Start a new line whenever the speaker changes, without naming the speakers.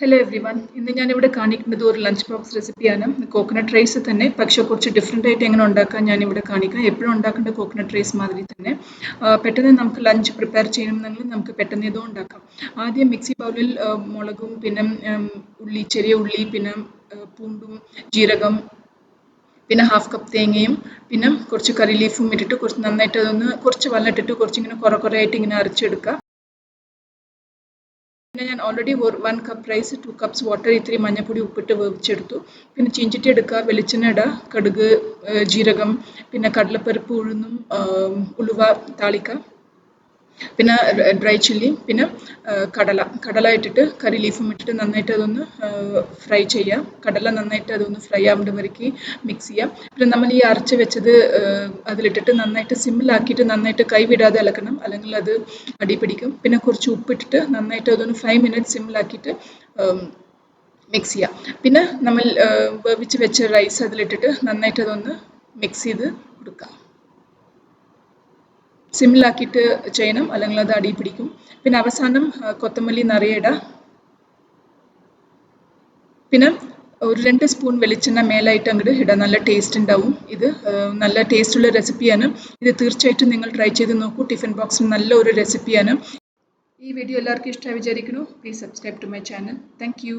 Hello every one. ഇന്ന് ഞാനിവിടെ കാണിക്കുന്നത് ഒരു ലഞ്ച് ബോക്സ് റെസിപ്പിയാണ്. കോക്കനട്ട് റൈസ് തന്നെ, പക്ഷെ കുറച്ച് ഡിഫറെൻ്റ് ആയിട്ട് എങ്ങനെ ഉണ്ടാക്കാൻ ഞാനിവിടെ കാണിക്കാം. എപ്പോഴും ഉണ്ടാക്കേണ്ട കോക്കനട്ട് റൈസ് മാതിരി തന്നെ പെട്ടെന്ന് നമുക്ക് ലഞ്ച് പ്രിപ്പയർ ചെയ്യണമെന്നെങ്കിൽ നമുക്ക് പെട്ടെന്ന് ഇതും ഉണ്ടാക്കാം. ആദ്യം മിക്സി ബൗളിൽ മുളകും പിന്നെ ഉള്ളി, ചെറിയ ഉള്ളി, പിന്നെ പൂണ്ടും ജീരകം, പിന്നെ ഹാഫ് കപ്പ് തേങ്ങയും, പിന്നെ കുറച്ച് കറി ലീഫും ഇട്ടിട്ട് കുറച്ച് നന്നായിട്ട് അതൊന്ന് കുറച്ച് വെള്ളം ഇട്ടിട്ട് കുറച്ചിങ്ങനെ കുറേ ആയിട്ട് ഇങ്ങനെ അരച്ചെടുക്കുക. പിന്നെ ഞാൻ already 1 cup rice 2 cups water ഇത്തിരി മഞ്ഞപ്പൊടി ഉപ്പിട്ട് വേവിച്ചെടുത്തു. പിന്നെ ചീഞ്ചട്ടി എടുക്കുക, വെളിച്ചെണ്ണ ഇടുക, കടുക്, ജീരകം, പിന്നെ കടലപ്പരിപ്പ്, ഉഴുന്നും ഉലുവ താളിക്കുക, പിന്നെ ഡ്രൈ ചില്ലി, പിന്നെ കടല ഇട്ടിട്ട് കറി ലീഫും ഇട്ടിട്ട് നന്നായിട്ട് അതൊന്ന് ഫ്രൈ ചെയ്യുക. കടല നന്നായിട്ട് അതൊന്ന് ഫ്രൈ ആവേണ്ട വരയ്ക്ക് മിക്സ് ചെയ്യുക. പിന്നെ നമ്മൾ ഈ അരച്ച് വെച്ചത് അതിലിട്ടിട്ട് നന്നായിട്ട് സിമ്മിലാക്കിയിട്ട് നന്നായിട്ട് കൈവിടാതെ ഇളക്കണം, അല്ലെങ്കിൽ അത് അടി പിടിക്കും. പിന്നെ കുറച്ച് ഉപ്പിട്ടിട്ട് നന്നായിട്ട് അതൊന്ന് 5 മിനിറ്റ്സ് സിമ്മിലാക്കിയിട്ട് മിക്സ് ചെയ്യുക. പിന്നെ നമ്മൾ വേവിച്ച് വെച്ച റൈസ് അതിലിട്ടിട്ട് നന്നായിട്ട് അതൊന്ന് മിക്സ് ചെയ്ത് കൊടുക്കുക. സിമ്മിലാക്കിയിട്ട് ചെയ്യണം, അല്ലെങ്കിൽ അത് അടി പിടിക്കും. പിന്നെ അവസാനം കൊത്തമല്ലി നിറയെ ഇടുക. പിന്നെ ഒരു 2 സ്പൂൺ വെളിച്ചെണ്ണ മേലായിട്ട് അങ്ങോട്ട് ഇടുക. നല്ല ടേസ്റ്റ് ഉണ്ടാവും. ഇത് നല്ല ടേസ്റ്റുള്ള റെസിപ്പിയാണ്. ഇത് തീർച്ചയായിട്ടും നിങ്ങൾ ട്രൈ ചെയ്ത് നോക്കൂ. ടിഫിൻ ബോക്സിന് നല്ല ഒരു റെസിപ്പിയാണ്. ഈ വീഡിയോ എല്ലാവർക്കും ഇഷ്ടമായി വിചാരിക്കുന്നു. Please subscribe to my channel. Thank U.